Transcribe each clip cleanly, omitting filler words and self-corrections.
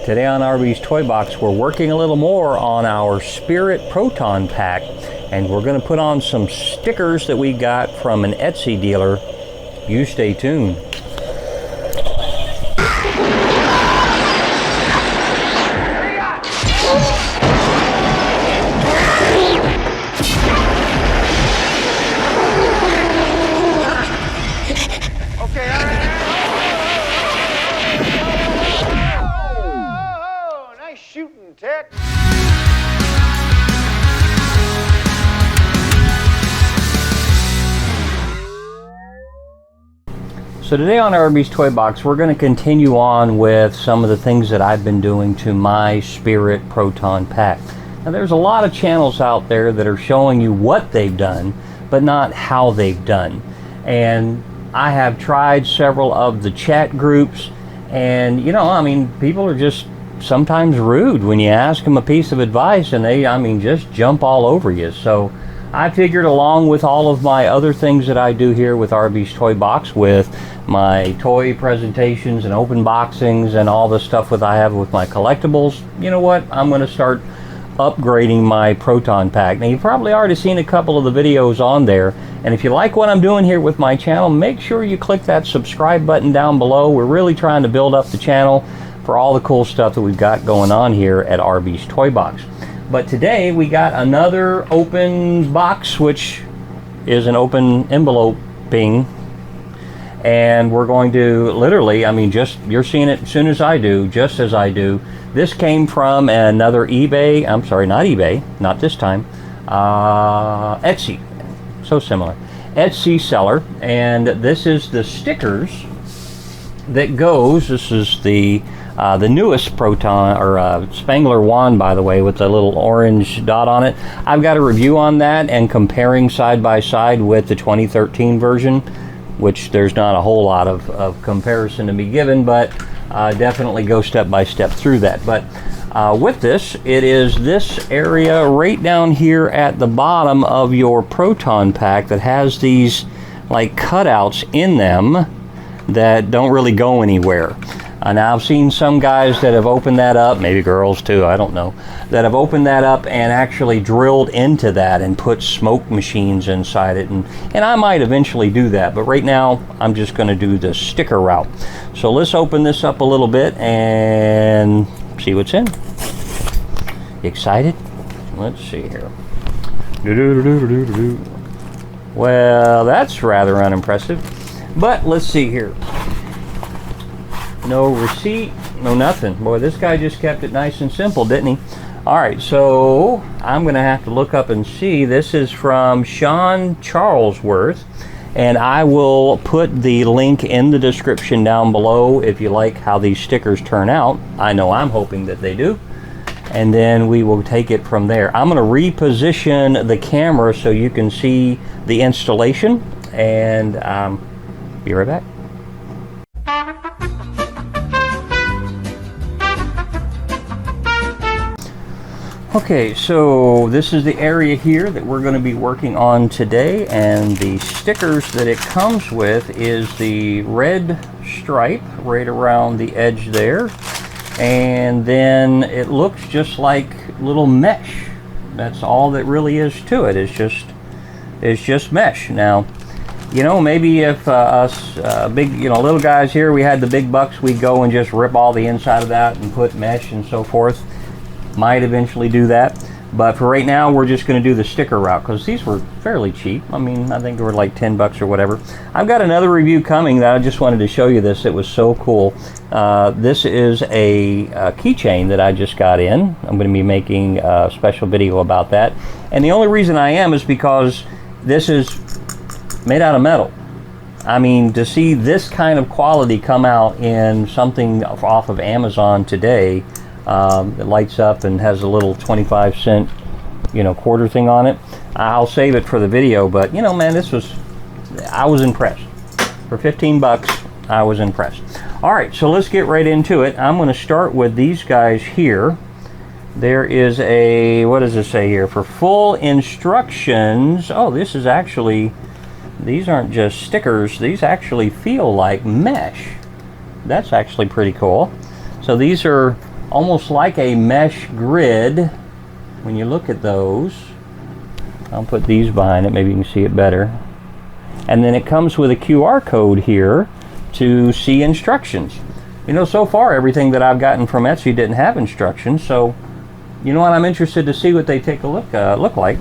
Today on RB's Toy Box, we're working a little more on our Spirit Proton pack, and we're going to put on some stickers that we got from an Etsy dealer. You stay tuned. So today on RB's Toy Box, we're going to continue on with some of the things that I've been doing to my Spirit Proton pack. Now there's a lot of channels out there that are showing you what they've done, but not how they've done. And I have tried several of the chat groups, and you know, I mean, people are just sometimes rude when you ask them a piece of advice, and they, I mean, just jump all over you. So I figured, along with all of my other things that I do here with RB's Toy Box, with my toy presentations and open boxings and all the stuff that I have with my collectibles, you know what, I'm going to start upgrading my Proton pack. Now you've probably already seen a couple of the videos on there, and if you like what I'm doing here with my channel, make sure you click that subscribe button down below. We're really trying to build up the channel for all the cool stuff that we've got going on here at RB's Toy Box. But today we got another open box, which is an open enveloping, and we're going to literally, I mean, just, you're seeing it as soon as I do, just as I do. This came from another eBay, I'm sorry, not eBay, not this time, Etsy, so similar, Etsy seller, and this is the stickers that goes, this is the newest Proton, or Spangler wand, by the way, with the little orange dot on it. I've got a review on that and comparing side by side with the 2013 version, which there's not a whole lot of comparison to be given, but definitely go step by step through that. But with this, it is this area right down here at the bottom of your Proton pack that has these like cutouts in them that don't really go anywhere. Now I've seen some guys that have opened that up, maybe girls too, I don't know, that have opened that up and actually drilled into that and put smoke machines inside it, and I might eventually do that, but right now I'm just going to do the sticker route. So let's open this up a little bit and see what's in. Excited? Let's see here. Well, that's rather unimpressive, but let's see here. No receipt, no nothing. Boy, this guy just kept it nice and simple, didn't he? All right, so I'm going to have to look up and see. This is from Sean Charlesworth, and I will put the link in the description down below if you like how these stickers turn out. I know I'm hoping that they do. And then we will take it from there. I'm going to reposition the camera so you can see the installation, and be right back. Okay, so this is the area here that we're going to be working on today, and the stickers that it comes with is the red stripe right around the edge there, and then it looks just like little mesh. That's all that really is to it. It's just mesh. Now, you know, maybe if us big, you know, little guys here, we had the big bucks, we'd go and just rip all the inside of that and put mesh and so forth. Might eventually do that, but for right now we're just going to do the sticker route because these were fairly cheap. I mean, I think they were like 10 bucks or whatever. I've got another review coming that I just wanted to show you this. It was so cool. This is a keychain that I just got in. I'm going to be making a special video about that, and the only reason I am is because this is made out of metal. I mean, to see this kind of quality come out in something off of Amazon today, it lights up and has a little 25-cent, you know, quarter thing on it. I'll save it for the video, but you know, man, I was impressed. For 15 bucks, I was impressed. All right, so let's get right into it. I'm going to start with these guys here. There is a, what does it say here? For full instructions. Oh, this is actually, these aren't just stickers. These actually feel like mesh. That's actually pretty cool. So these are almost like a mesh grid when you look at those. I'll put these behind it, maybe you can see it better. And then it comes with a QR code here to see instructions. You know, so far everything that I've gotten from Etsy didn't have instructions, so you know what, I'm interested to see what they take a look like.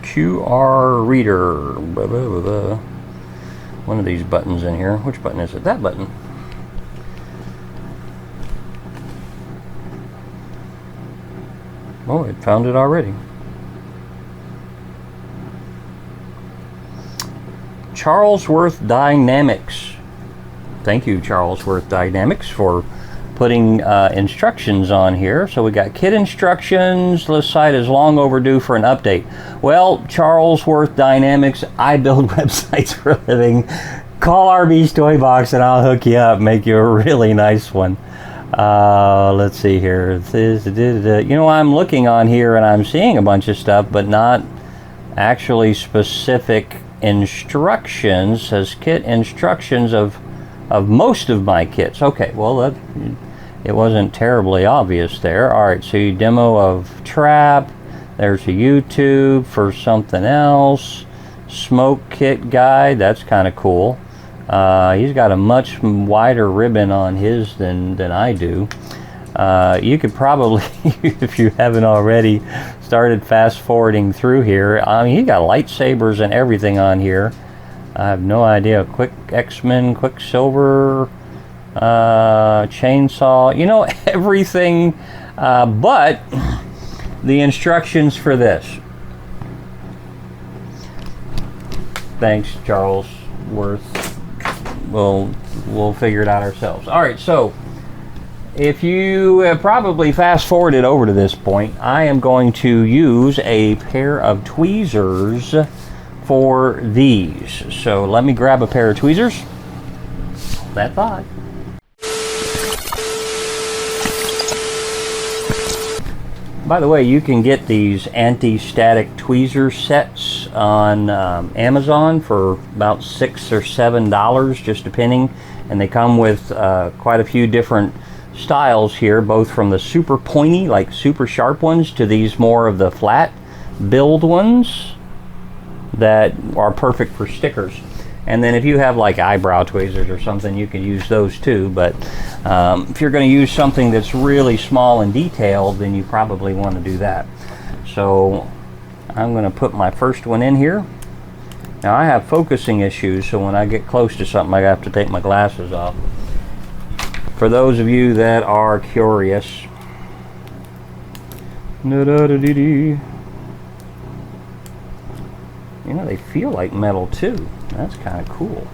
QR reader. One of these buttons in here. Which button is it? That button. Oh, it found it already. Charlesworth Dynamics. Thank you, Charlesworth Dynamics, for putting instructions on here. So we got kit instructions. This site is long overdue for an update. Well, Charlesworth Dynamics, I build websites for a living. Call RB's Toy Box and I'll hook you up, make you a really nice one. Let's see here. You know, I'm looking on here and I'm seeing a bunch of stuff, but not actually specific instructions. It says kit instructions of most of my kits. Okay, well, it wasn't terribly obvious there. All right, so demo of trap. There's a YouTube for something else. Smoke kit guide. That's kind of cool. He's got a much wider ribbon on his than I do. You could probably, if you haven't already, started fast forwarding through here. I mean, he got lightsabers and everything on here. I have no idea. Quick X-Men, Quicksilver, chainsaw, you know, everything but the instructions for this. Thanks, Charles Worth. We'll figure it out ourselves. All right, so if you have probably fast forwarded over to this point, I am going to use a pair of tweezers for these. So let me grab a pair of tweezers. Hold that thought. By the way, you can get these anti-static tweezer sets on Amazon for about $6 or $7, just depending. And they come with quite a few different styles here, both from the super pointy, like super sharp ones, to these more of the flat build ones that are perfect for stickers. And then if you have like eyebrow tweezers or something, you can use those too. But if you're going to use something that's really small and detailed, then you probably want to do that. So I'm going to put my first one in here. Now I have focusing issues, so when I get close to something, I have to take my glasses off. For those of you that are curious. You know, they feel like metal too. That's kind of cool.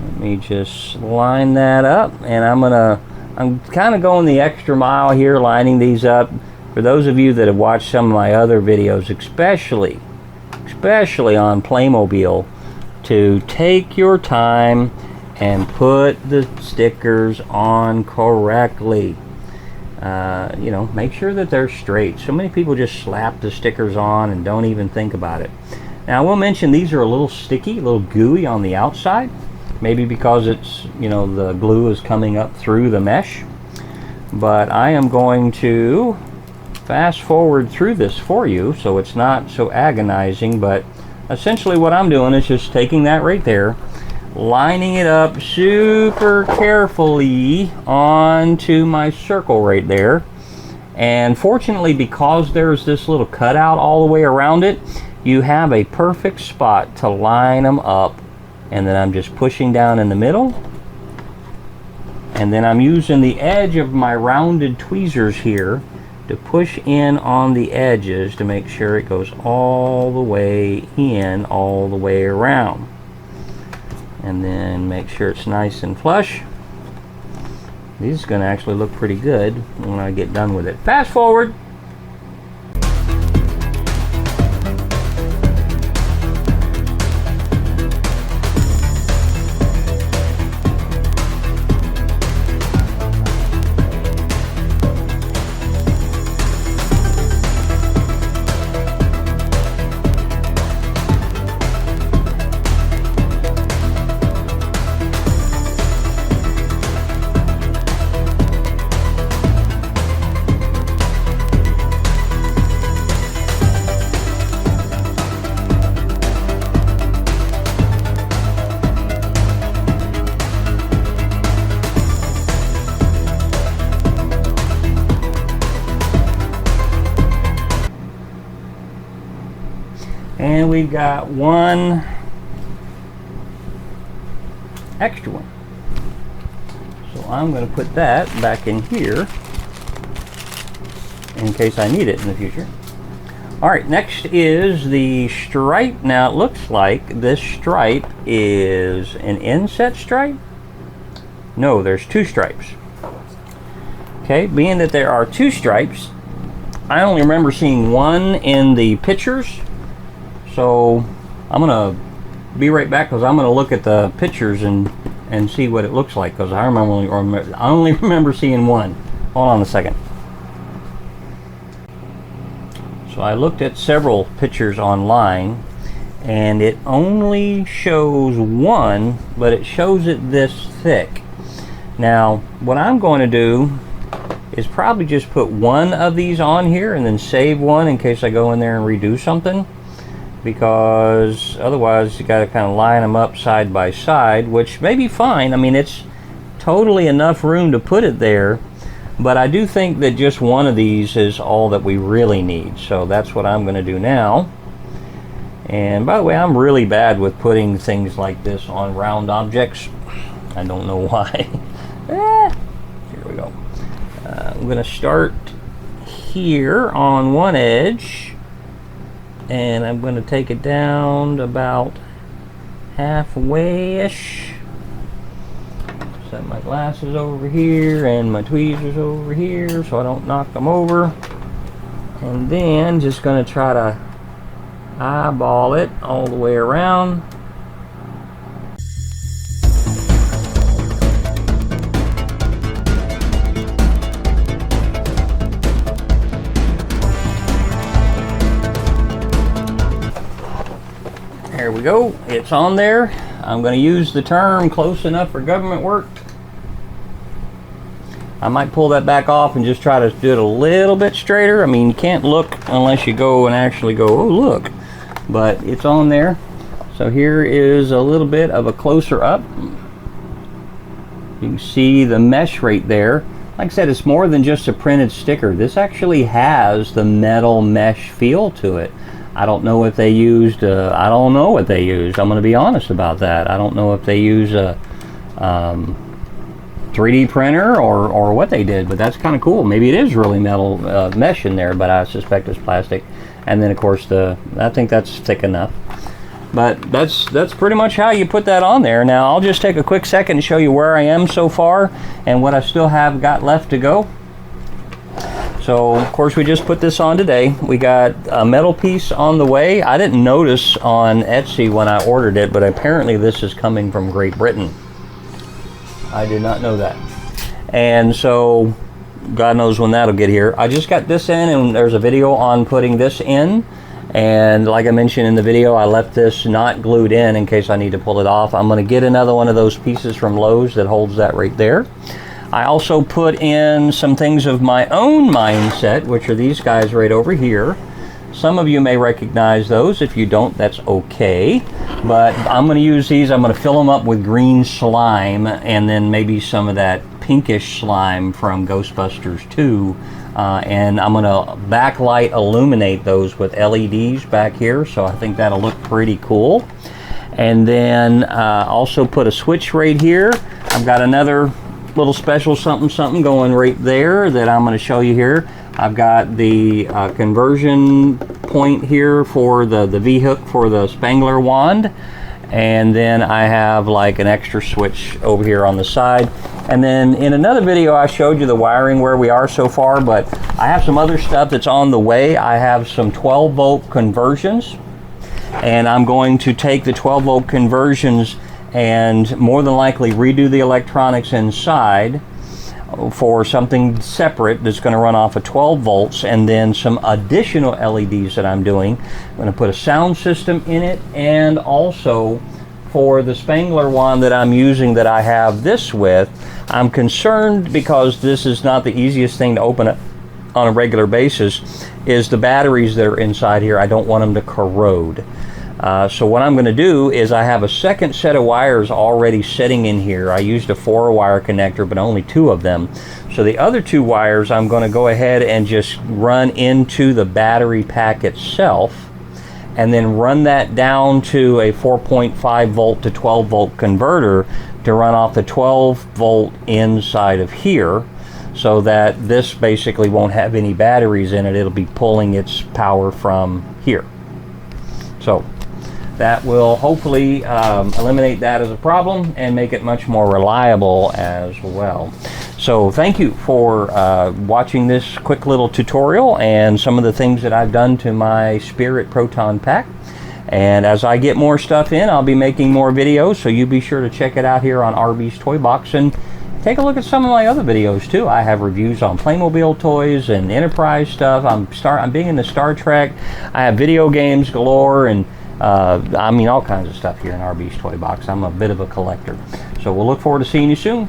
Let me just line that up, and I'm kind of going the extra mile here, lining these up. For those of you that have watched some of my other videos, especially on Playmobil, to take your time and put the stickers on correctly. You know, make sure that they're straight. So many people just slap the stickers on and don't even think about it. Now I will mention these are a little sticky, a little gooey on the outside. Maybe because it's, you know, the glue is coming up through the mesh. But I am going to fast forward through this for you so it's not so agonizing. But essentially what I'm doing is just taking that right there, lining it up super carefully onto my circle right there. And fortunately, because there's this little cutout all the way around it, you have a perfect spot to line them up. And then I'm just pushing down in the middle. And then I'm using the edge of my rounded tweezers here to push in on the edges to make sure it goes all the way in, all the way around. And then make sure it's nice and flush. This is going to actually look pretty good when I get done with it. Fast forward. we've got one extra one. So I'm going to put that back in here in case I need it in the future. Alright, next is the stripe. Now it looks like this stripe is an inset stripe. No, there's two stripes. Okay, being that there are two stripes, I only remember seeing one in the pictures. So I'm going to be right back because I'm going to look at the pictures and see what it looks like, because I only remember seeing one. Hold on a second. So I looked at several pictures online, and it only shows one, but it shows it this thick. Now, what I'm going to do is probably just put one of these on here and then save one in case I go in there and redo something, because otherwise you got to kind of line them up side by side, which may be fine. I mean, it's totally enough room to put it there. But I do think that just one of these is all that we really need. So that's what I'm going to do now. And by the way, I'm really bad with putting things like this on round objects. I don't know why. Here we go. I'm going to start here on one edge. And I'm going to take it down to about halfway-ish. Set my glasses over here and my tweezers over here so I don't knock them over. And then just going to try to eyeball it all the way around. There we go. It's on there. I'm going to use the term close enough for government work. I might pull that back off and just try to do it a little bit straighter. I mean, you can't look unless you go and actually go, oh, look. But it's on there. So here is a little bit of a closer up. You can see the mesh right there. Like I said, it's more than just a printed sticker. This actually has the metal mesh feel to it. I don't know if they used, I don't know what they used. I'm going to be honest about that. I don't know if they use a 3D printer or what they did, but that's kind of cool. Maybe it is really metal mesh in there, but I suspect it's plastic. And then of course I think that's thick enough. But that's pretty much how you put that on there. Now I'll just take a quick second to show you where I am so far and what I still have got left to go. So, of course, we just put this on today. We got a metal piece on the way. I didn't notice on Etsy when I ordered it, but apparently this is coming from Great Britain. I did not know that. And so, God knows when that'll get here. I just got this in, and there's a video on putting this in. And like I mentioned in the video, I left this not glued in case I need to pull it off. I'm going to get another one of those pieces from Lowe's that holds that right there. I also put in some things of my own mindset, which are these guys right over here. Some of you may recognize those. If you don't, that's okay. But I'm going to use these. I'm going to fill them up with green slime and then maybe some of that pinkish slime from Ghostbusters 2. And I'm going to backlight illuminate those with LEDs back here. So I think that'll look pretty cool. And then also put a switch right here. I've got another little special something going right there that I'm going to show you here. I've got the conversion point here for the V-hook for the Spangler wand, and then I have like an extra switch over here on the side. And then in another video I showed you the wiring where we are so far, but I have some other stuff that's on the way. I have some 12-volt conversions, and I'm going to take the 12-volt conversions and more than likely redo the electronics inside for something separate that's going to run off of 12 volts, and then some additional LEDs that I'm doing. I'm going to put a sound system in it, and also for the Spangler wand that I'm using that I have this with, I'm concerned because this is not the easiest thing to open up on a regular basis, is the batteries that are inside here. I don't want them to corrode. So what I'm going to do is I have a second set of wires already sitting in here. I used a 4-wire connector, but only 2 of them. So the other 2 wires I'm going to go ahead and just run into the battery pack itself. and then run that down to a 4.5 volt to 12 volt converter to run off the 12 volt inside of here, so that this basically won't have any batteries in it. It'll be pulling its power from here. So that will hopefully eliminate that as a problem and make it much more reliable as well. So thank you for watching this quick little tutorial and some of the things that I've done to my Spirit Proton pack. And as I get more stuff in, I'll be making more videos, so you be sure to check it out here on RB's Toy Box, and take a look at some of my other videos too. I have reviews on Playmobil toys and Enterprise stuff. I'm big into Star Trek. I have video games galore, and I mean all kinds of stuff here in RB's Toy Box. I'm a bit of a collector. So we'll look forward to seeing you soon.